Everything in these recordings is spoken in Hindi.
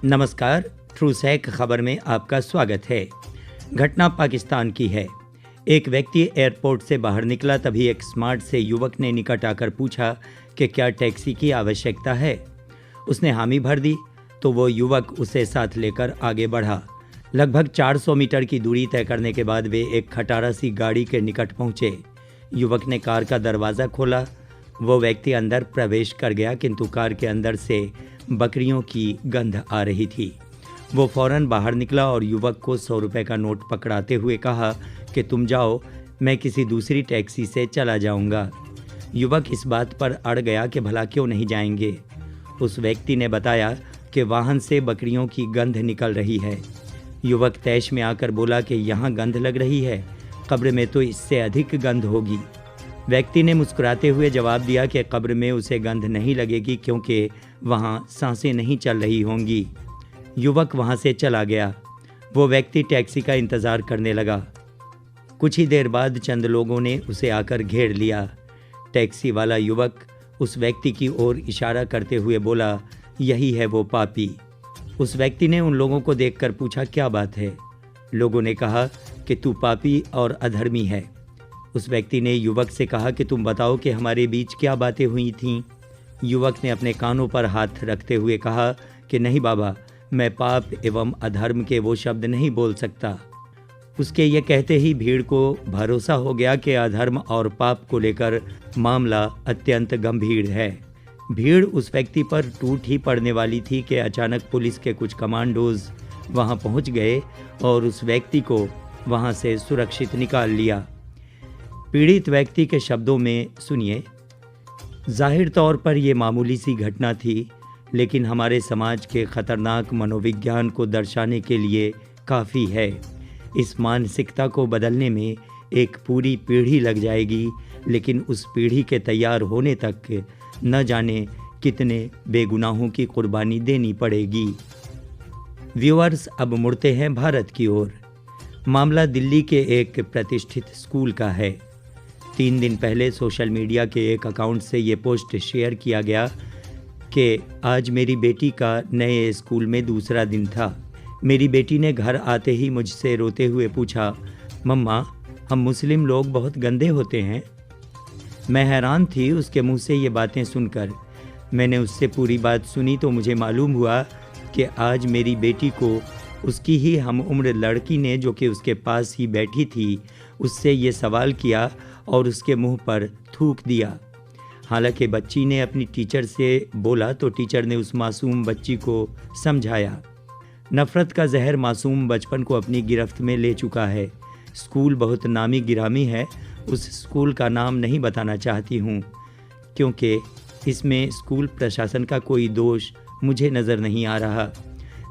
नमस्कार, ट्रूसैक खबर में आपका स्वागत है। घटना पाकिस्तान की है। एक व्यक्ति एयरपोर्ट से बाहर निकला, तभी एक स्मार्ट से युवक ने निकट आकर पूछा कि क्या टैक्सी की आवश्यकता है। उसने हामी भर दी तो वो युवक उसे साथ लेकर आगे बढ़ा। लगभग 400 मीटर की दूरी तय करने के बाद वे एक खटारा सी गाड़ी के निकट पहुंचे। युवक ने कार का दरवाज़ा खोला। वो व्यक्ति अंदर प्रवेश कर गया, किंतु कार के अंदर से बकरियों की गंध आ रही थी। वो फौरन बाहर निकला और युवक को 100 रुपये का नोट पकड़ाते हुए कहा कि तुम जाओ, मैं किसी दूसरी टैक्सी से चला जाऊंगा। युवक इस बात पर अड़ गया कि भला क्यों नहीं जाएंगे। उस व्यक्ति ने बताया कि वाहन से बकरियों की गंध निकल रही है। युवक तैश में आकर बोला कि यहाँ गंध लग रही है, कब्र में तो इससे अधिक गंध होगी। व्यक्ति ने मुस्कुराते हुए जवाब दिया कि कब्र में उसे गंध नहीं लगेगी, क्योंकि वहाँ सांसें नहीं चल रही होंगी। युवक वहाँ से चला गया। वो व्यक्ति टैक्सी का इंतज़ार करने लगा। कुछ ही देर बाद चंद लोगों ने उसे आकर घेर लिया। टैक्सी वाला युवक उस व्यक्ति की ओर इशारा करते हुए बोला, यही है वो पापी। उस व्यक्ति ने उन लोगों को देखकर पूछा, क्या बात है? लोगों ने कहा कि तू पापी और अधर्मी है। उस व्यक्ति ने युवक से कहा कि तुम बताओ कि हमारे बीच क्या बातें हुई थीं। युवक ने अपने कानों पर हाथ रखते हुए कहा कि नहीं बाबा, मैं पाप एवं अधर्म के वो शब्द नहीं बोल सकता। उसके ये कहते ही भीड़ को भरोसा हो गया कि अधर्म और पाप को लेकर मामला अत्यंत गंभीर है। भीड़ उस व्यक्ति पर टूट ही पड़ने वाली थी कि अचानक पुलिस के कुछ कमांडोज वहां पहुंच गए और उस व्यक्ति को वहां से सुरक्षित निकाल लिया। पीड़ित व्यक्ति के शब्दों में सुनिए। जाहिर तौर पर यह मामूली सी घटना थी, लेकिन हमारे समाज के खतरनाक मनोविज्ञान को दर्शाने के लिए काफ़ी है। इस मानसिकता को बदलने में एक पूरी पीढ़ी लग जाएगी, लेकिन उस पीढ़ी के तैयार होने तक न जाने कितने बेगुनाहों की कुर्बानी देनी पड़ेगी। व्यूअर्स, अब मुड़ते हैं भारत की ओर। मामला दिल्ली के एक प्रतिष्ठित स्कूल का है। 3 दिन पहले सोशल मीडिया के एक अकाउंट से ये पोस्ट शेयर किया गया कि आज मेरी बेटी का नए स्कूल में दूसरा दिन था। मेरी बेटी ने घर आते ही मुझसे रोते हुए पूछा, मम्मा, हम मुस्लिम लोग बहुत गंदे होते हैं। मैं हैरान थी उसके मुंह से ये बातें सुनकर। मैंने उससे पूरी बात सुनी तो मुझे मालूम हुआ कि आज मेरी बेटी को उसकी ही हम उम्र लड़की ने, जो कि उसके पास ही बैठी थी, उससे ये सवाल किया और उसके मुंह पर थूक दिया। हालांकि बच्ची ने अपनी टीचर से बोला तो टीचर ने उस मासूम बच्ची को समझाया। नफ़रत का जहर मासूम बचपन को अपनी गिरफ्त में ले चुका है। स्कूल बहुत नामी गिरामी है। उस स्कूल का नाम नहीं बताना चाहती हूँ, क्योंकि इसमें स्कूल प्रशासन का कोई दोष मुझे नज़र नहीं आ रहा।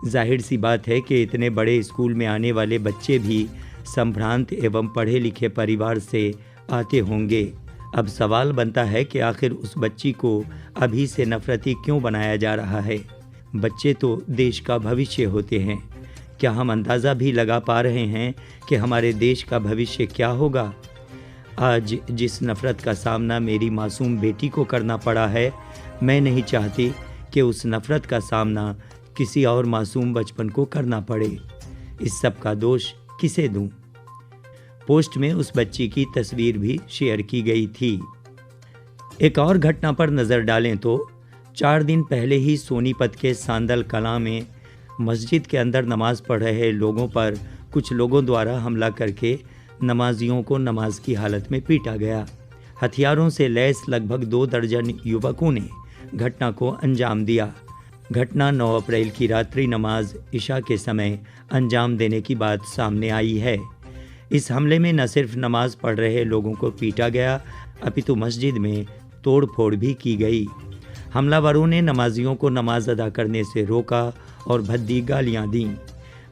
जाहिर सी बात है कि इतने बड़े स्कूल में आने वाले बच्चे भी संभ्रांत एवं पढ़े लिखे परिवार से आते होंगे। अब सवाल बनता है कि आखिर उस बच्ची को अभी से नफरती क्यों बनाया जा रहा है? बच्चे तो देश का भविष्य होते हैं। क्या हम अंदाज़ा भी लगा पा रहे हैं कि हमारे देश का भविष्य क्या होगा? आज जिस नफ़रत का सामना मेरी मासूम बेटी को करना पड़ा है, मैं नहीं चाहती कि उस नफ़रत का सामना किसी और मासूम बचपन को करना पड़े। इस सब का दोष किसे दूं? पोस्ट में उस बच्ची की तस्वीर भी शेयर की गई थी। एक और घटना पर नज़र डालें तो 4 दिन पहले ही सोनीपत के सांदल कलां में मस्जिद के अंदर नमाज पढ़ रहे लोगों पर कुछ लोगों द्वारा हमला करके नमाजियों को नमाज की हालत में पीटा गया। हथियारों से लैस लगभग 2 दर्जन युवकों ने घटना को अंजाम दिया। घटना 9 अप्रैल की रात्रि नमाज इशा के समय अंजाम देने की बात सामने आई है। इस हमले में न सिर्फ नमाज पढ़ रहे लोगों को पीटा गया, अपितु मस्जिद में तोड़फोड़ भी की गई। हमलावरों ने नमाजियों को नमाज अदा करने से रोका और भद्दी गालियां दीं।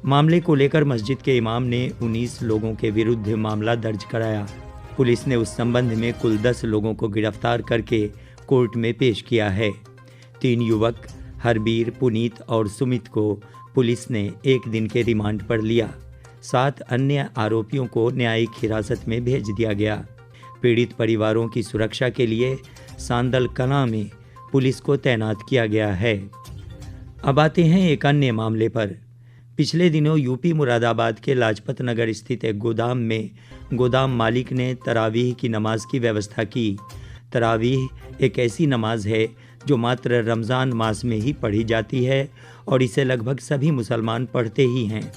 मामले को लेकर मस्जिद के इमाम ने 19 लोगों के विरुद्ध मामला दर्ज कराया। पुलिस ने उस संबंध में कुल 10 लोगों को गिरफ्तार करके कोर्ट में पेश किया है। 3 युवक हरबीर, पुनीत और सुमित को पुलिस ने 1 दिन के रिमांड पर लिया। 7 अन्य आरोपियों को न्यायिक हिरासत में भेज दिया गया। पीड़ित परिवारों की सुरक्षा के लिए सांदल कलां में पुलिस को तैनात किया गया है। अब आते हैं एक अन्य मामले पर। पिछले दिनों यूपी मुरादाबाद के लाजपत नगर स्थित एक गोदाम में गोदाम मालिक ने तरावीह की नमाज की व्यवस्था की। तरावीह एक ऐसी नमाज है जो मात्र रमज़ान मास में ही पढ़ी जाती है और इसे लगभग सभी मुसलमान पढ़ते ही हैं।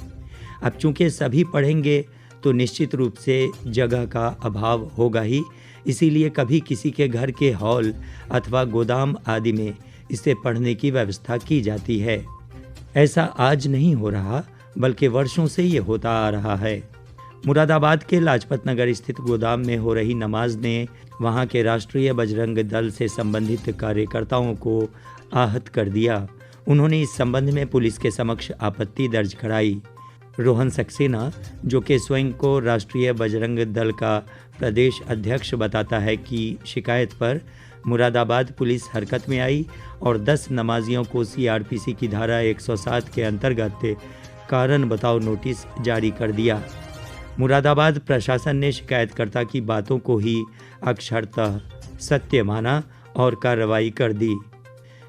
अब चूँकि सभी पढ़ेंगे तो निश्चित रूप से जगह का अभाव होगा ही, इसीलिए कभी किसी के घर के हॉल अथवा गोदाम आदि में इसे पढ़ने की व्यवस्था की जाती है। ऐसा आज नहीं हो रहा, बल्कि वर्षों से ये होता आ रहा है। मुरादाबाद के लाजपत नगर स्थित गोदाम में हो रही नमाज ने वहाँ के राष्ट्रीय बजरंग दल से संबंधित कार्यकर्ताओं को आहत कर दिया। उन्होंने इस संबंध में पुलिस के समक्ष आपत्ति दर्ज कराई। रोहन सक्सेना, जो कि स्वयं को राष्ट्रीय बजरंग दल का प्रदेश अध्यक्ष बताता है, की शिकायत पर मुरादाबाद पुलिस हरकत में आई और 10 नमाजियों को सीआरपीसी की धारा 107 के अंतर्गत कारण बताओ नोटिस जारी कर दिया। मुरादाबाद प्रशासन ने शिकायतकर्ता की बातों को ही अक्षरतः सत्य माना और कार्रवाई कर दी।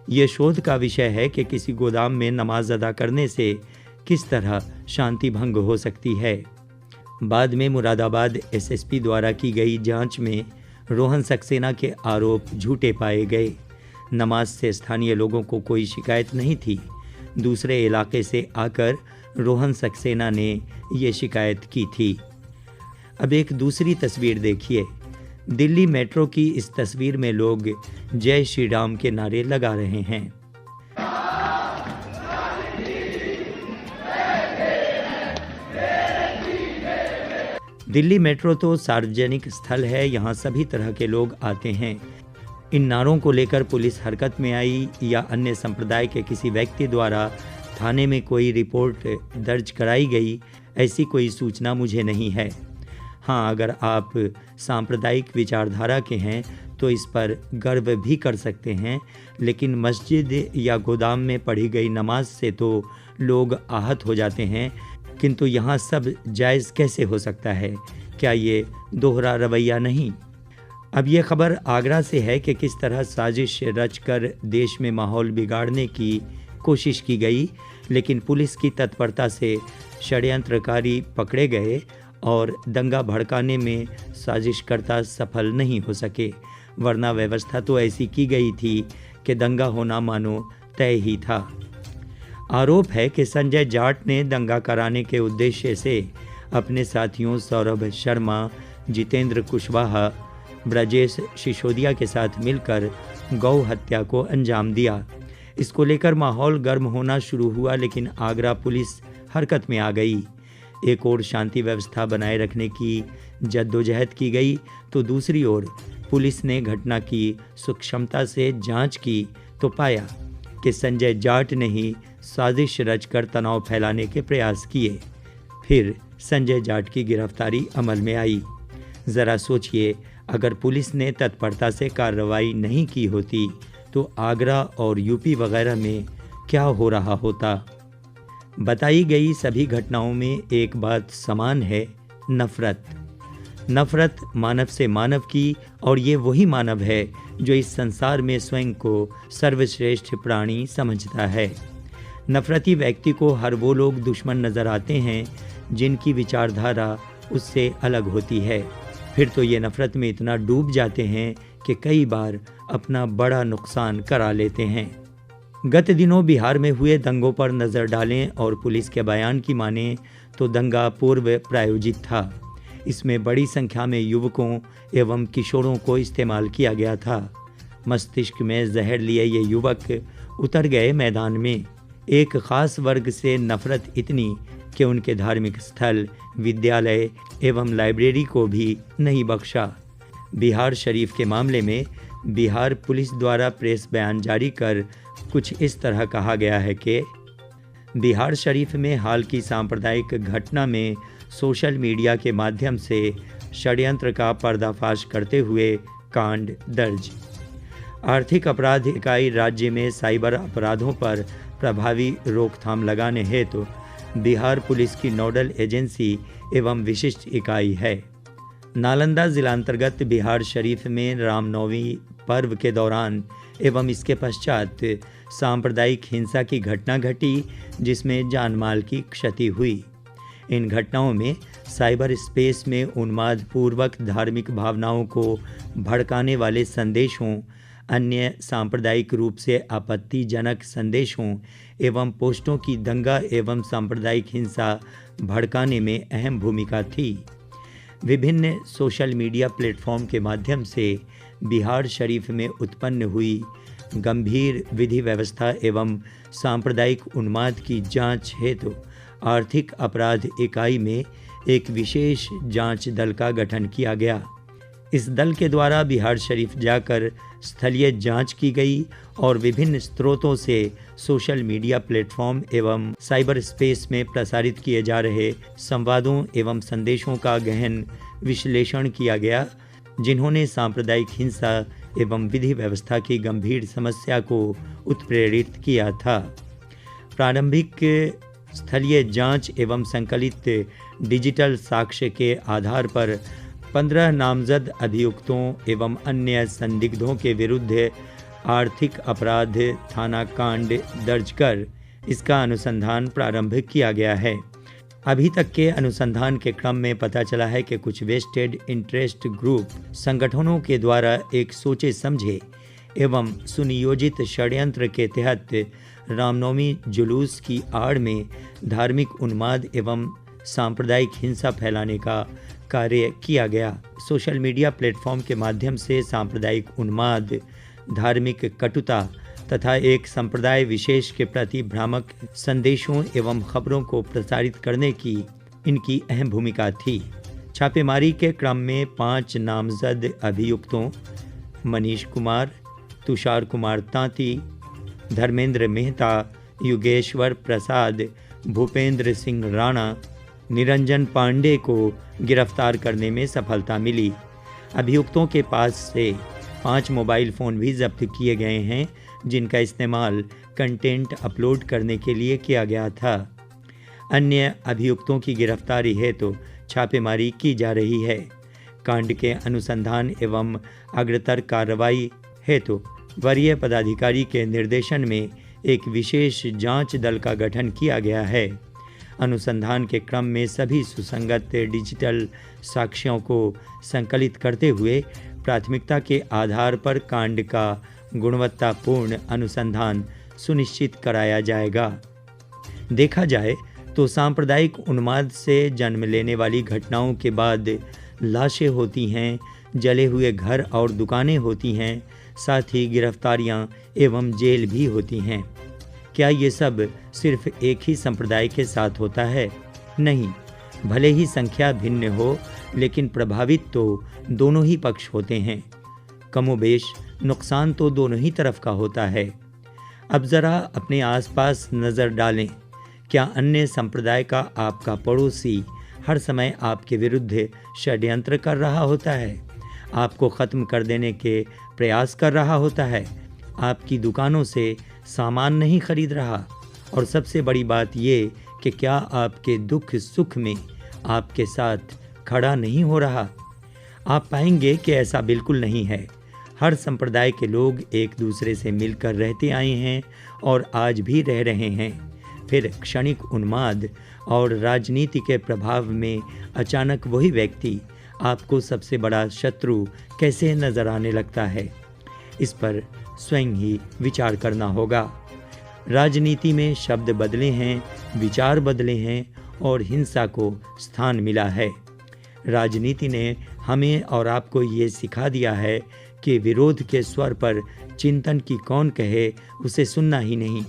ये शोध का विषय है कि किसी गोदाम में नमाज अदा करने से किस तरह शांति भंग हो सकती है। बाद में मुरादाबाद एसएसपी द्वारा की गई जांच में रोहन सक्सेना के आरोप झूठे पाए गए। नमाज से स्थानीय लोगों को कोई शिकायत नहीं थी। दूसरे इलाके से आकर रोहन सक्सेना ने ये शिकायत की थी। अब एक दूसरी तस्वीर देखिए। दिल्ली मेट्रो की इस तस्वीर में लोग जय श्री राम के नारे लगा रहे हैं। दिल्ली मेट्रो तो सार्वजनिक स्थल है, यहाँ सभी तरह के लोग आते हैं। इन नारों को लेकर पुलिस हरकत में आई या अन्य संप्रदाय के किसी व्यक्ति द्वारा थाने में कोई रिपोर्ट दर्ज कराई गई, ऐसी कोई सूचना मुझे नहीं है। हाँ, अगर आप सांप्रदायिक विचारधारा के हैं तो इस पर गर्व भी कर सकते हैं, लेकिन मस्जिद या गोदाम में पढ़ी गई नमाज से तो लोग आहत हो जाते हैं, किंतु यहाँ सब जायज़ कैसे हो सकता है? क्या ये दोहरा रवैया नहीं? अब ये खबर आगरा से है कि किस तरह साजिश रचकर देश में माहौल बिगाड़ने की कोशिश की गई, लेकिन पुलिस की तत्परता से षड्यंत्रकारी पकड़े गए और दंगा भड़काने में साजिशकर्ता सफल नहीं हो सके, वरना व्यवस्था तो ऐसी की गई थी कि दंगा होना मानो तय ही था। आरोप है कि संजय जाट ने दंगा कराने के उद्देश्य से अपने साथियों सौरभ शर्मा, जितेंद्र कुशवाहा, ब्रजेश सिसोदिया के साथ मिलकर गौ हत्या को अंजाम दिया। इसको लेकर माहौल गर्म होना शुरू हुआ, लेकिन आगरा पुलिस हरकत में आ गई। एक ओर शांति व्यवस्था बनाए रखने की जद्दोजहद की गई, तो दूसरी ओर पुलिस ने घटना की सूक्ष्मता से जांच की तो पाया कि संजय जाट ने ही साजिश रचकर तनाव फैलाने के प्रयास किए। फिर संजय जाट की गिरफ्तारी अमल में आई। ज़रा सोचिए, अगर पुलिस ने तत्परता से कार्रवाई नहीं की होती तो आगरा और यूपी वगैरह में क्या हो रहा होता? बताई गई सभी घटनाओं में एक बात समान है, नफ़रत। नफ़रत मानव से मानव की, और ये वही मानव है जो इस संसार में स्वयं को सर्वश्रेष्ठ प्राणी समझता है। नफ़रती व्यक्ति को हर वो लोग दुश्मन नज़र आते हैं जिनकी विचारधारा उससे अलग होती है। फिर तो ये नफ़रत में इतना डूब जाते हैं कि कई बार अपना बड़ा नुकसान करा लेते हैं। गत दिनों बिहार में हुए दंगों पर नज़र डालें और पुलिस के बयान की माने तो दंगा पूर्व प्रायोजित था। इसमें बड़ी संख्या में युवकों एवं किशोरों को इस्तेमाल किया गया था। मस्तिष्क में जहर लिए ये युवक उतर गए मैदान में। एक ख़ास वर्ग से नफ़रत इतनी कि उनके धार्मिक स्थल, विद्यालय एवं लाइब्रेरी को भी नहीं बख्शा। बिहार शरीफ के मामले में बिहार पुलिस द्वारा प्रेस बयान जारी कर कुछ इस तरह कहा गया है कि बिहार शरीफ में हाल की सांप्रदायिक घटना में सोशल मीडिया के माध्यम से षड्यंत्र का पर्दाफाश करते हुए कांड दर्ज। आर्थिक अपराध इकाई राज्य में साइबर अपराधों पर प्रभावी रोकथाम लगाने हेतु बिहार पुलिस की नोडल एजेंसी एवं विशिष्ट इकाई है। नालंदा जिला अंतर्गत बिहार शरीफ में रामनवमी पर्व के दौरान एवं इसके पश्चात सांप्रदायिक हिंसा की घटना घटी, जिसमें जानमाल की क्षति हुई। इन घटनाओं में साइबर स्पेस में उन्मादपूर्वक धार्मिक भावनाओं को भड़काने वाले संदेशों, अन्य सांप्रदायिक रूप से आपत्तिजनक संदेशों एवं पोस्टों की दंगा एवं सांप्रदायिक हिंसा भड़काने में अहम भूमिका थी। विभिन्न सोशल मीडिया प्लेटफॉर्म के माध्यम से बिहार शरीफ में उत्पन्न हुई गंभीर विधि व्यवस्था एवं सांप्रदायिक उन्माद की जांच हेतु आर्थिक अपराध इकाई में एक विशेष जांच दल का गठन किया गया। इस दल के द्वारा बिहार शरीफ जाकर स्थलीय जांच की गई और विभिन्न स्रोतों से सोशल मीडिया प्लेटफॉर्म एवं साइबर स्पेस में प्रसारित किए जा रहे संवादों एवं संदेशों का गहन विश्लेषण किया गया, जिन्होंने सांप्रदायिक हिंसा एवं विधि व्यवस्था की गंभीर समस्या को उत्प्रेरित किया था। प्रारंभिक स्थलीय जांच एवं संकलित डिजिटल साक्ष्य के आधार पर 15 नामजद अभियुक्तों एवं अन्य संदिग्धों के विरुद्ध आर्थिक अपराध थाना कांड दर्ज कर इसका अनुसंधान प्रारंभ किया गया है। अभी तक के अनुसंधान के क्रम में पता चला है कि कुछ वेस्टेड इंटरेस्ट ग्रुप संगठनों के द्वारा एक सोचे समझे एवं सुनियोजित षड्यंत्र के तहत रामनवमी जुलूस की आड़ में धार्मिक उन्माद एवं सांप्रदायिक हिंसा फैलाने का कार्य किया गया। सोशल मीडिया प्लेटफॉर्म के माध्यम से सांप्रदायिक उन्माद, धार्मिक कटुता तथा एक संप्रदाय विशेष के प्रति भ्रामक संदेशों एवं खबरों को प्रसारित करने की इनकी अहम भूमिका थी। छापेमारी के क्रम में 5 नामजद अभियुक्तों मनीष कुमार, तुषार कुमार तांती, धर्मेंद्र मेहता, युगेश्वर प्रसाद, भूपेंद्र सिंह राणा, निरंजन पांडे को गिरफ्तार करने में सफलता मिली। अभियुक्तों के पास से 5 मोबाइल फ़ोन भी जब्त किए गए हैं, जिनका इस्तेमाल कंटेंट अपलोड करने के लिए किया गया था। अन्य अभियुक्तों की गिरफ्तारी हेतु छापेमारी की जा रही है। कांड के अनुसंधान एवं अग्रतर कार्रवाई हेतु वरीय पदाधिकारी के निर्देशन में एक विशेष जांच दल का गठन किया गया है। अनुसंधान के क्रम में सभी सुसंगत डिजिटल साक्ष्यों को संकलित करते हुए प्राथमिकता के आधार पर कांड का गुणवत्तापूर्ण अनुसंधान सुनिश्चित कराया जाएगा। देखा जाए तो सांप्रदायिक उन्माद से जन्म लेने वाली घटनाओं के बाद लाशें होती हैं, जले हुए घर और दुकानें होती हैं, साथ ही गिरफ्तारियां एवं जेल भी होती हैं। क्या ये सब सिर्फ एक ही संप्रदाय के साथ होता है? नहीं, भले ही संख्या भिन्न हो, लेकिन प्रभावित तो दोनों ही पक्ष होते हैं। कमोबेश नुकसान तो दोनों ही तरफ का होता है। अब ज़रा अपने आसपास नज़र डालें। क्या अन्य संप्रदाय का आपका पड़ोसी हर समय आपके विरुद्ध षड्यंत्र कर रहा होता है? आपको ख़त्म कर देने के प्रयास कर रहा होता है? आपकी दुकानों से सामान नहीं खरीद रहा? और सबसे बड़ी बात ये कि क्या आपके दुख सुख में आपके साथ खड़ा नहीं हो रहा? आप पाएंगे कि ऐसा बिल्कुल नहीं है। हर संप्रदाय के लोग एक दूसरे से मिलकर रहते आए हैं और आज भी रह रहे हैं। फिर क्षणिक उन्माद और राजनीति के प्रभाव में अचानक वही व्यक्ति आपको सबसे बड़ा शत्रु कैसे नजर आने लगता है? इस पर स्वयं ही विचार करना होगा। राजनीति में शब्द बदले हैं, विचार बदले हैं और हिंसा को स्थान मिला है। राजनीति ने हमें और आपको ये सिखा दिया है कि विरोध के स्वर पर चिंतन की कौन कहे, उसे सुनना ही नहीं।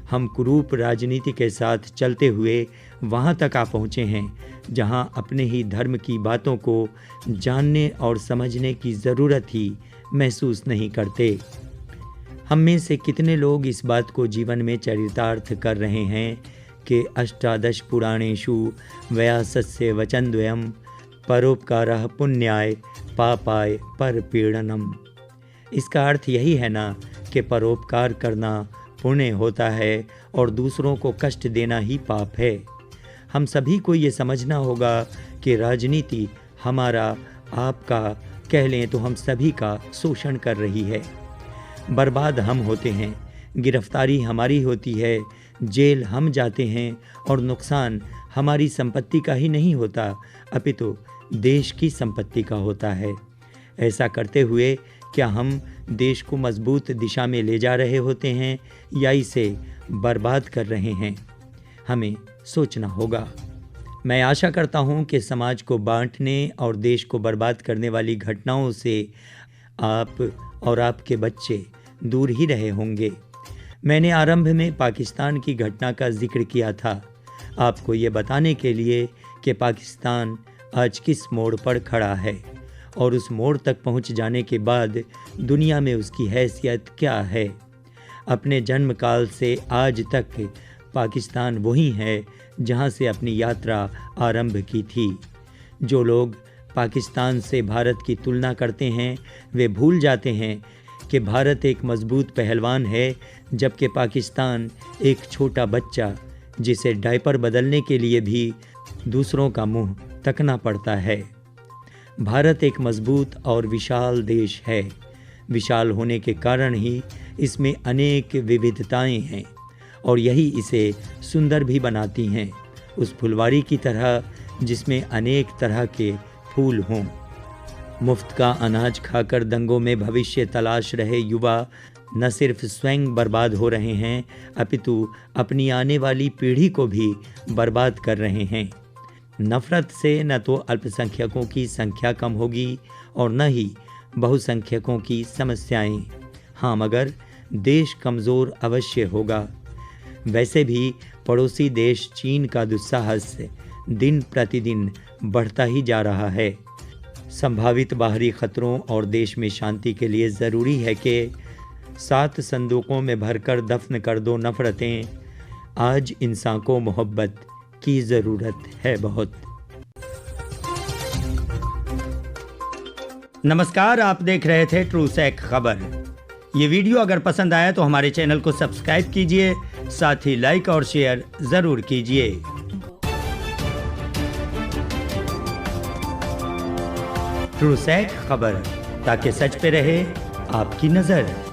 हम कुरूप राजनीति के साथ चलते हुए वहाँ तक आ पहुँचे हैं जहाँ अपने ही धर्म की बातों को जानने और समझने की ज़रूरत ही महसूस नहीं करते। हम में से कितने लोग इस बात को जीवन में चरितार्थ कर रहे हैं कि अष्टादश पुराणेषु व्यासस्य वचनद्वयम् परोपकारः पुण्याय पापाय परपीडनम्। इसका अर्थ यही है ना कि परोपकार करना पुण्य होता है और दूसरों को कष्ट देना ही पाप है। हम सभी को ये समझना होगा कि राजनीति हमारा आपका कह लें तो हम सभी का शोषण कर रही है। बर्बाद हम होते हैं, गिरफ्तारी हमारी होती है, जेल हम जाते हैं और नुकसान हमारी संपत्ति का ही नहीं होता अपितु देश की संपत्ति का होता है। ऐसा करते हुए क्या हम देश को मजबूत दिशा में ले जा रहे होते हैं या इसे बर्बाद कर रहे हैं? हमें सोचना होगा। मैं आशा करता हूं कि समाज को बांटने और देश को बर्बाद करने वाली घटनाओं से आप और आपके बच्चे दूर ही रहे होंगे। मैंने आरंभ में पाकिस्तान की घटना का जिक्र किया था, आपको ये बताने के लिए कि पाकिस्तान आज किस मोड़ पर खड़ा है और उस मोड़ तक पहुंच जाने के बाद दुनिया में उसकी हैसियत क्या है। अपने जन्म काल से आज तक पाकिस्तान वही है जहां से अपनी यात्रा आरंभ की थी। जो लोग पाकिस्तान से भारत की तुलना करते हैं वे भूल जाते हैं कि भारत एक मजबूत पहलवान है, जबकि पाकिस्तान एक छोटा बच्चा जिसे डायपर बदलने के लिए भी दूसरों का मुंह तकना पड़ता है। भारत एक मजबूत और विशाल देश है। विशाल होने के कारण ही इसमें अनेक विविधताएं हैं और यही इसे सुंदर भी बनाती हैं, उस फुलवारी की तरह जिसमें अनेक तरह के फूल हों। मुफ्त का अनाज खाकर दंगों में भविष्य तलाश रहे युवा न सिर्फ स्वयं बर्बाद हो रहे हैं अपितु अपनी आने वाली पीढ़ी को भी बर्बाद कर रहे हैं। नफरत से न तो अल्पसंख्यकों की संख्या कम होगी और न ही बहुसंख्यकों की समस्याएं। हाँ, मगर देश कमज़ोर अवश्य होगा। वैसे भी पड़ोसी देश चीन का दुस्साहस दिन प्रतिदिन बढ़ता ही जा रहा है। संभावित बाहरी खतरों और देश में शांति के लिए ज़रूरी है कि 7 संदूकों में भरकर दफन कर दो नफरतें। आज इंसान को मोहब्बत की ज़रूरत है बहुत। नमस्कार, आप देख रहे थे ट्रूसैक खबर। ये वीडियो अगर पसंद आया तो हमारे चैनल को सब्सक्राइब कीजिए, साथ ही लाइक और शेयर ज़रूर कीजिए। ट्रूसैक खबर, ताकि सच पे रहे आपकी नज़र।